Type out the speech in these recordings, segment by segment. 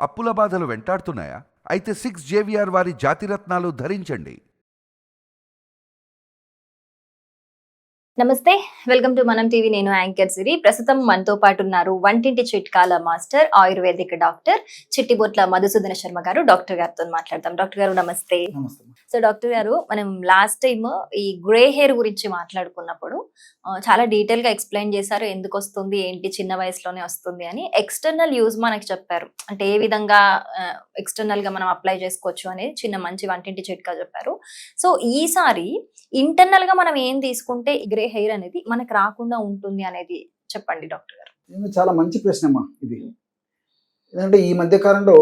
అప్పుల బాధలు వెంటాడుతున్నాయా? అయితే 6 JVR వారి జాతిరత్నాలు ధరించండి. నమస్తే, వెల్కమ్ టు మనం టీవీ. నేను యాంకర్ సిరి. ప్రస్తుతం మనతో పాటు ఉన్నారు వంటింటి చిట్కాల master, ayurvedic doctor Chittibotla Madhusudana Sharma garu. Doctor గారితో మాట్లాడతాం. డాక్టర్ గారు నమస్తే. సో డాక్టర్ గారు, మనం లాస్ట్ టైం ఈ గ్రే హెయిర్ గురించి మాట్లాడుకున్నప్పుడు చాలా డీటెయిల్ గా ఎక్స్ప్లెయిన్ చేశారు, ఎందుకు వస్తుంది, ఏంటి, చిన్న వయసులోనే వస్తుంది అని. ఎక్స్టర్నల్ యూజ్ మనకి చెప్పారు, అంటే ఏ విధంగా ఎక్స్టర్నల్ గా మనం అప్లై చేసుకోవచ్చు అనేది చిన్న మంచి వంటింటి చిట్కా చెప్పారు. సో ఈసారి ఇంటర్నల్ గా మనం ఏం తీసుకుంటే గ్రే హెయిర్ అనేది మనకు రాకుండా ఉంటుంది అనేది చెప్పండి డాక్టర్ గారు. చాలా మంచి ప్రశ్న అమ్మా ఇది. ఎందుకంటే ఈ మధ్య కాలంలో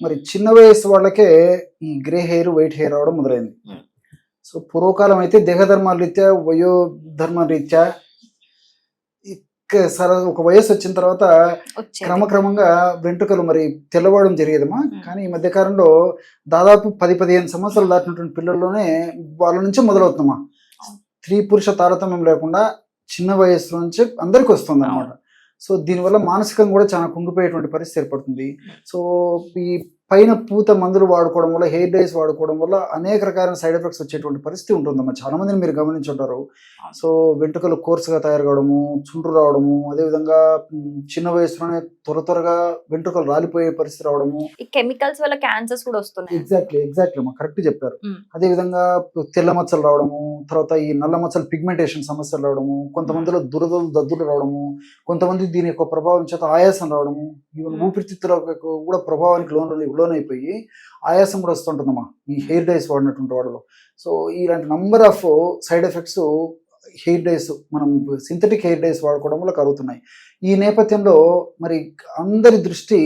మరి చిన్న వయసు వాళ్ళకే ఈ గ్రే హెయిర్, వైట్ హెయిర్ రావడం మొదలైంది. సో పూర్వకాలం అయితే దేహధర్మాల రీత్యా, వయోధర్మ రీత్యా ఒక వయసు వచ్చిన తర్వాత క్రమక్రమంగా వెంట్రుకలు మరి తెల్లవాడడం జరిగేదమ్మా. కానీ ఈ మధ్య కాలంలో దాదాపు 10-15 సంవత్సరాలు దాటినటువంటి పిల్లల్లోనే వాళ్ళ నుంచే మొదలవుతుందమ్మా. స్త్రీ పురుష తారతమ్యం లేకుండా చిన్న వయసు నుంచి అందరికి వస్తుంది అన్నమాట. సో దీనివల్ల మానసికంగా కూడా చాలా కుంగిపోయేటువంటి పరిస్థితి ఏర్పడుతుంది. సో ఈ పైన పూత మందులు వాడుకోవడం వల్ల, హెయిర్ డైస్ వాడుకోవడం వల్ల అనేక రకాలైన సైడ్ ఎఫెక్ట్స్ వచ్చేటువంటి పరిస్థితి ఉంటుందమ్మా. చాలా మందిని మీరు గమనించుంటారు. సో వెంట్రుకలు కోర్సుగా తయారు కావడము, చుండ్రు రావడము, అదేవిధంగా చిన్న వయసులోనే త్వరగా వెంట్రుకలు రాలిపోయే పరిస్థితి రావడము. కెమికల్స్ వల్ల క్యాన్సర్స్ కూడా వస్తున్నాయి. ఎగ్జాక్ట్లీ అమ్మా, కరెక్ట్ చెప్పారు. అదేవిధంగా తెల్ల మచ్చలు రావడము, తర్వాత ఈ నల్ల మచ్చలు పిగ్మెంటేషన్ సమస్యలు రావడము, కొంతమందిలో దురదలు, దద్దులు రావడము, కొంతమంది దీని యొక్క ప్రభావం చేత ఆయాసం రావడము, ఈవెన్ ఊపిరితిత్తుల కూడా ప్రభావానికి లోనైపోయి ఆయాసం కూడా వస్తుంటుందమ్మా ఈ హెయిర్ డైస్ వాడినటువంటి వాళ్ళలో. సో ఇలాంటి number of side effects hair dyes, మనం సింథటిక్ హెయిర్ డైస్ వాడుకోవడం వల్ల కలుగుతున్నాయి. ఈ నేపథ్యంలో మరి అందరి దృష్టి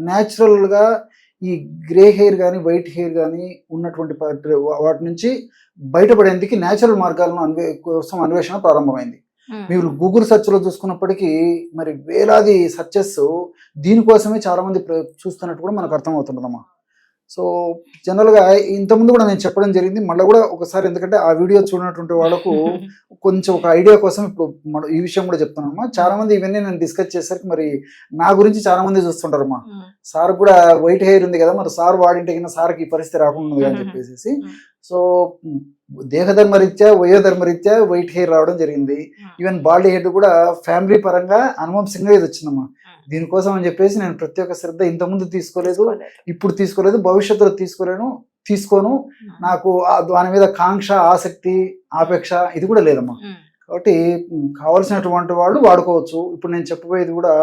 న్యాచురల్గా ఈ గ్రే హెయిర్ కానీ, వైట్ హెయిర్ కానీ ఉన్నటువంటి వాటి నుంచి బయటపడేందుకు న్యాచురల్ మార్గాలను కోసం అన్వేషణ ప్రారంభమైంది. మీరు గూగుల్ సెర్చ్లో చూసుకున్నప్పటికీ మరి వేలాది సెర్చెస్ దీనికోసమే చాలా మంది చూస్తున్నట్టు కూడా మనకు అర్థమవుతుందమ్మా. సో జనరల్గా ఇంతకుముందు కూడా నేను చెప్పడం జరిగింది, మళ్ళీ కూడా ఒకసారి, ఎందుకంటే ఆ వీడియో చూడనటువంటి వాళ్ళకు కొంచెం ఒక ఐడియా కోసం ఇప్పుడు ఈ విషయం కూడా చెప్తున్నానమ్మా. చాలా మంది ఇవన్నీ నేను డిస్కస్ చేసరికి మరి నా గురించి చాలా మంది చూస్తుంటారమ్మా. సార్ కూడా వైట్ హెయిర్ ఉంది కదా, మరి సార్ వాడింటే కింద సార్కి ఈ పరిస్థితి రాకుండా అని చెప్పేసి. సో దేహధర్మ రీత్యా, వయోధర్మ రీత్యా వైట్ హెయిర్ రావడం జరిగింది. ఈవెన్ బాడీ హెడ్ కూడా ఫ్యామిలీ పరంగా అనువంశంగా ఇది వచ్చిందమ్మా. దీనికోసం అని చెప్పేసి నేను ప్రత్యేక శ్రద్ధ ఇంతకుముందు తీసుకోలేదు, ఇప్పుడు తీసుకోలేదు, భవిష్యత్తులో తీసుకోను. నాకు దాని మీద కాంక్ష, ఆసక్తి, ఆపేక్ష ఇది కూడా లేదమ్మా. కాబట్టి కావాల్సినటువంటి వాళ్ళు వాడుకోవచ్చు. ఇప్పుడు నేను చెప్పబోయేది కూడా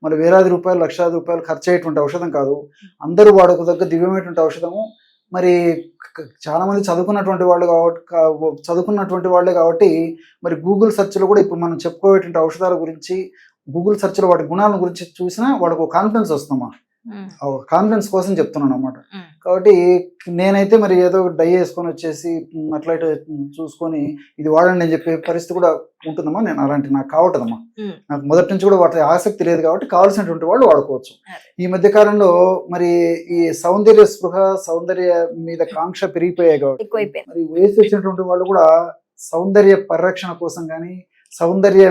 మరి వేలాది రూపాయలు, లక్షలాది రూపాయలు ఖర్చు అయ్యేటువంటి ఔషధం కాదు. అందరూ వాడుకోదగ్గ దివ్యమైనటువంటి ఔషధము. మరి చాలా మంది చదువుకున్నటువంటి వాళ్ళే కాబట్టి మరి గూగుల్ సెర్చ్లో కూడా ఇప్పుడు మనం చెప్పుకోవేటువంటి ఔషధాల గురించి, గూగుల్ సెర్చ్లో వాటి గుణాల గురించి చూసినా వాళ్ళకు కాన్ఫిడెన్స్ వస్తుందమ్మా. కాన్ఫిడెన్స్ కోసం చెప్తున్నాను అన్నమాట. కాబట్టి నేనైతే మరి ఏదో డై వేసుకొని వచ్చేసి అట్లా చూసుకొని ఇది వాడండి అని చెప్పే పరిస్థితి కూడా ఉంటుందమ్మా. నేను అలాంటి నాకు కావట్లేదమ్మా. నాకు మొదటి నుంచి కూడా వాటి ఆసక్తి లేదు కాబట్టి కావాల్సినటువంటి వాళ్ళు వాడుకోవచ్చు. ఈ మధ్య కాలంలో మరి ఈ సౌందర్య స్పృహ, సౌందర్య మీద కాంక్ష పెరిగిపోయాయి కాబట్టి మరి వయసు వచ్చినటువంటి వాళ్ళు కూడా సౌందర్య పరిరక్షణ కోసం కానీ, సౌందర్య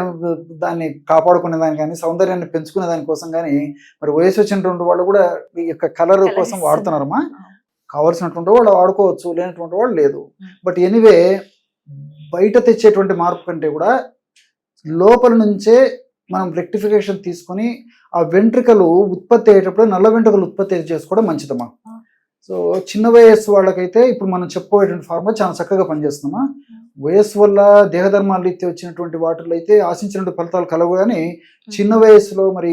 దాన్ని కాపాడుకునే దాని కానీ, సౌందర్యాన్ని పెంచుకునే దానికోసం కానీ మరి వయసు వచ్చినటువంటి వాళ్ళు కూడా ఈ యొక్క కలర్ కోసం వాడుతున్నారమ్మా. కావాల్సినటువంటి వాళ్ళు వాడుకోవచ్చు, లేనటువంటి వాళ్ళు లేదు. బట్ ఎనీవే, బయట తెచ్చేటువంటి మార్పు కంటే కూడా లోపల నుంచే మనం రెక్టిఫికేషన్ తీసుకొని ఆ వెంట్రుకలు ఉత్పత్తి అయ్యేటప్పుడు నల్ల వెంట్రుకలు ఉత్పత్తి చేసుకోవడం మంచిదమ్మా. సో చిన్న వయస్సు వాళ్ళకైతే ఇప్పుడు మనం చెప్పుకోవేటువంటి ఫార్ములా చాలా చక్కగా పనిచేస్తుందమ్మా. వయస్సు వల్ల దేహధర్మాలు రీత్యా వచ్చినటువంటి వాటిలో అయితే ఆశించినటువంటి ఫలితాలు కలవు. కానీ చిన్న వయస్సులో మరి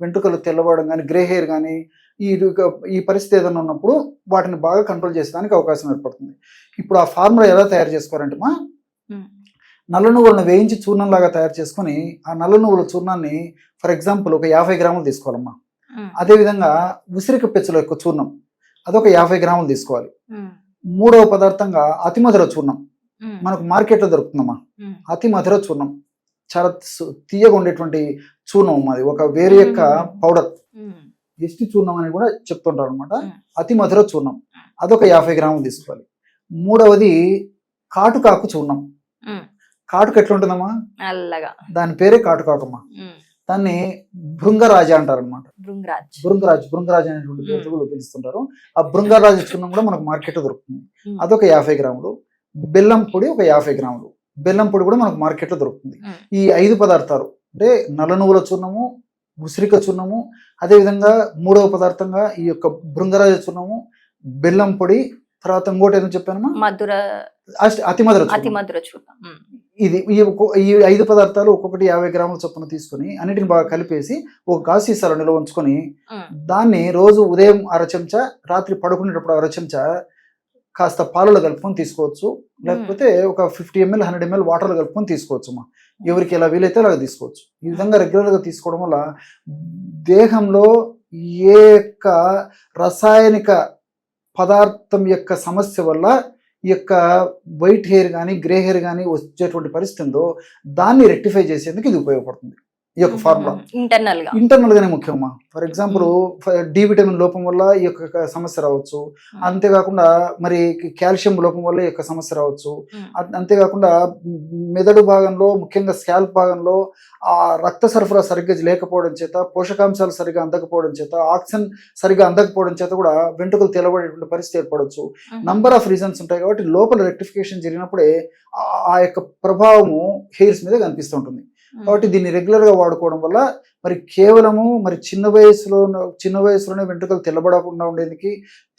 వెంట్రుకలు తెల్లవాడడం కానీ, గ్రే హెయిర్ కానీ ఈ పరిస్థితి ఏదైనా ఉన్నప్పుడు వాటిని బాగా కంట్రోల్ చేసేదానికి అవకాశం ఏర్పడుతుంది. ఇప్పుడు ఆ ఫార్ములా ఎలా తయారు చేసుకోవాలంటే మా నల్ల నువ్వులను వేయించి చూర్ణంలాగా తయారు చేసుకొని ఆ నల్ల నువ్వుల చూర్ణాన్ని ఫర్ ఎగ్జాంపుల్ ఒక 50 గ్రాములు తీసుకోవాలమ్మా. అదేవిధంగా ఉసిరిక పెచ్చుల యొక్క చూర్ణం అదొక 50 గ్రాములు తీసుకోవాలి. మూడవ పదార్థంగా అతి మధుర చూర్ణం మనకు మార్కెట్లో దొరుకుతుందమ్మా. అతి మధుర చూర్ణం చాలా తీయగా ఉండేటువంటి చూర్ణం అది, ఒక వేరే యొక్క పౌడర్, ఎస్టి చూర్ణం అని కూడా చెప్తుంటారు అనమాట. అతి మధుర చూర్ణం అదొక 50 గ్రాములు తీసుకోవాలి. మూడవది కాటుకాకు చూర్ణం. కాటుక ఎట్లా ఉంటుందమ్మా, దాని పేరే కాటుకాకమ్మా. దాన్ని భృంగరాజ అంటారు అనమాట. భృంగరాజ్ భృంగరాజ్ అనేటువంటి పేరుతో కూడా పిలుస్తుంటారు. ఆ భృంగరాజ చూర్ణం కూడా మనకు మార్కెట్ దొరుకుతుంది. అదొక 50 గ్రాములు. బెల్లం పొడి ఒక 50 గ్రాములు. బెల్లం పొడి కూడా మనకు మార్కెట్ లో దొరుకుతుంది. ఈ 5 పదార్థాలు అంటే నల్ల నువ్వుల చూర్ణము, ఉసిరిక చూర్ణము, అదేవిధంగా మూడవ పదార్థంగా ఈ యొక్క భృంగరాజ చూర్ణము, బెల్లం పొడి, తర్వాత ఇంకోటి ఏదో చెప్పాను అతిమధుర చూర్ణం. ఈ 5 పదార్థాలు ఒక్కొక్కటి 50 గ్రాముల చొప్పున తీసుకుని అన్నిటిని బాగా కలిపేసి ఒక గాజు సీసాలో నిల్వ ఉంచుకొని దాన్ని రోజు ఉదయం 1/2 చెంచా, రాత్రి పడుకునేటప్పుడు 1/2 చెంచా కాస్త పాలలో కలుపుకొని తీసుకోవచ్చు. లేకపోతే ఒక 50 ml 100 ml వాటర్లో కలుపుకొని తీసుకోవచ్చు. ఎవరికి ఎలా వీలైతే అలా తీసుకోవచ్చు. ఈ విధంగా రెగ్యులర్గా తీసుకోవడం వల్ల దేహంలో ఏ యొక్క రసాయనిక పదార్థం యొక్క సమస్య వల్ల ఈ యొక్క వైట్ హెయిర్ కానీ గ్రే హెయిర్ కానీ వచ్చేటువంటి పరిస్థితి ఉందో దాన్ని రెక్టిఫై చేసేందుకు ఇది ఉపయోగపడుతుంది. ఈ యొక్క ఫార్ములా ఇంటర్నల్ గానే ముఖ్యమా. ఫర్ ఎగ్జాంపుల్ డి విటమిన్ లోపం వల్ల ఈ యొక్క సమస్య రావచ్చు. అంతేకాకుండా మరి కాల్షియం లోపం వల్ల ఈ యొక్క సమస్య రావచ్చు. అంతేకాకుండా మెదడు భాగంలో ముఖ్యంగా స్కాల్ప్ భాగంలో ఆ రక్త సరఫరా సరిగ్గా లేకపోవడం చేత, పోషకాంశాలు సరిగ్గా అందకపోవడం చేత, ఆక్సిజన్ సరిగ్గా అందకపోవడం చేత కూడా వెంట్రుకలు తెలబడేటువంటి పరిస్థితి ఏర్పడవచ్చు. నంబర్ ఆఫ్ రీజన్స్ ఉంటాయి. కాబట్టి లోపల రెక్టిఫికేషన్ జరిగినప్పుడే ఆ యొక్క ప్రభావము హెయిర్స్ మీద కనిపిస్తుంటుంది. కాబట్టి దీన్ని రెగ్యులర్ గా వాడుకోవడం వల్ల మరి కేవలము మరి చిన్న వయసులోనే వెంట్రుకలు తెల్లబడకుండా ఉండేందుకు,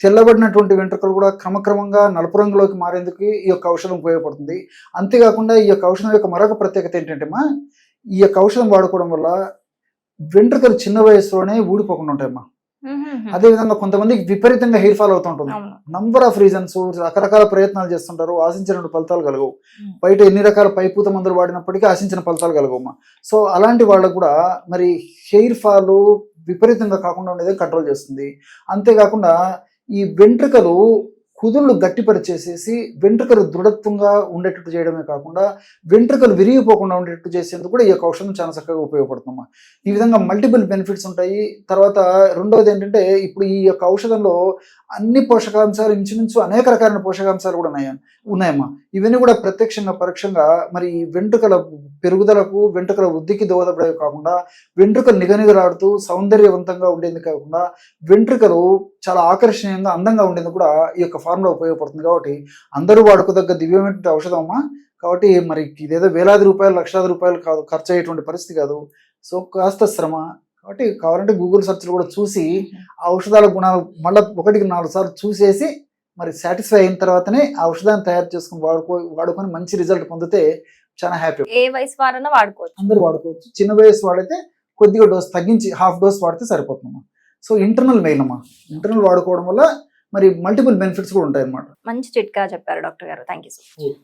తెల్లబడినటువంటి వెంట్రుకలు కూడా క్రమక్రమంగా నలుపు రంగులోకి మారేందుకు ఈ యొక్క ఔషధం ఉపయోగపడుతుంది. అంతేకాకుండా ఈ యొక్క ఔషధం యొక్క మరొక ప్రత్యేకత ఏంటంటే ఈ యొక్క ఔషధం వాడుకోవడం వల్ల వెంట్రుకలు చిన్న వయసులోనే ఊడిపోకుండా ఉంటాయమ్మా. అదేవిధంగా కొంతమందికి విపరీతంగా హెయిర్ ఫాల్ అవుతూ ఉంటుంది. నంబర్ ఆఫ్ రీజన్స్, రకరకాల ప్రయత్నాలు చేస్తుంటారు, ఆశించిన ఫలితాలు కలగవు. బయట ఎన్ని రకాల పైపూత మందులు వాడినప్పటికీ ఆశించిన ఫలితాలు కలగవమ్మా. సో అలాంటి వాళ్ళకు కూడా మరి హెయిర్ ఫాల్ విపరీతంగా కాకుండా ఉండేది కంట్రోల్ చేస్తుంది. అంతేకాకుండా ఈ వెంట్రుకలు కుదుళ్ళు గట్టిపరిచేసేసి వెంట్రుకలు దృఢత్వంగా ఉండేటట్టు చేయడమే కాకుండా వెంట్రుకలు విరిగిపోకుండా ఉండేటట్టు చేసేందుకు కూడా ఈ యొక్క ఔషధం చాలా చక్కగా ఉపయోగపడుతుందమ్మా. ఈ విధంగా మల్టిపుల్ బెనిఫిట్స్ ఉంటాయి. తర్వాత రెండవది ఏంటంటే ఇప్పుడు ఈ యొక్క ఔషధంలో అన్ని పోషకాంశాలు ఇంచుమించు అనేక రకాలైన పోషకాంశాలు కూడా ఉన్నాయమ్మా. ఇవన్నీ కూడా ప్రత్యక్షంగా పరోక్షంగా మరి వెంట్రుకల పెరుగుదలకు, వెంట్రుకల వృద్ధికి దోహదపడేవి కాకుండా వెంట్రుకలు నిగనిగలాడుతూ సౌందర్యవంతంగా ఉండేందుకు కాకుండా వెంట్రుకలు చాలా ఆకర్షణీయంగా అందంగా ఉండేందుకు కూడా ఈ యొక్క ఫార్ములా ఉపయోగపడుతుంది. కాబట్టి అందరూ వాడుకోదగ్గ దివ్యమైన ఔషధం అమ్మా. కాబట్టి మరి ఇదేదో వేలాది రూపాయలు, లక్షలాది రూపాయలు కాదు, ఖర్చు అయ్యేటువంటి పరిస్థితి కాదు. సో కాస్త శ్రమ. కాబట్టి కావాలంటే గూగుల్ సెర్చ్లు కూడా చూసి ఔషధాల గుణాలు మళ్ళీ 1-4 సార్లు చూసేసి మరి సాటిస్ఫై అయిన తర్వాతనే ఆ ఔషధాన్ని తయారు చేసుకుని వాడుకొని మంచి రిజల్ట్ పొందితే చాలా హ్యాపీ. ఏ వయసు వారైనా వాడుకోవచ్చు, అందరూ వాడుకోవచ్చు. చిన్న వయసు వాడితే కొద్దిగా డోస్ తగ్గించి హాఫ్ డోస్ వాడితే సరిపోతుందమ్మా. సో ఇంటర్నల్ మెయిన్ అమ్మా. ఇంటర్నల్ వాడుకోవడం వల్ల మరి మల్టిపుల్ బెనిఫిట్స్ కూడా ఉంటాయి అన్నమాట. మంచి చిట్కా చెప్పారు డాక్టర్ గారు. Thank you so much.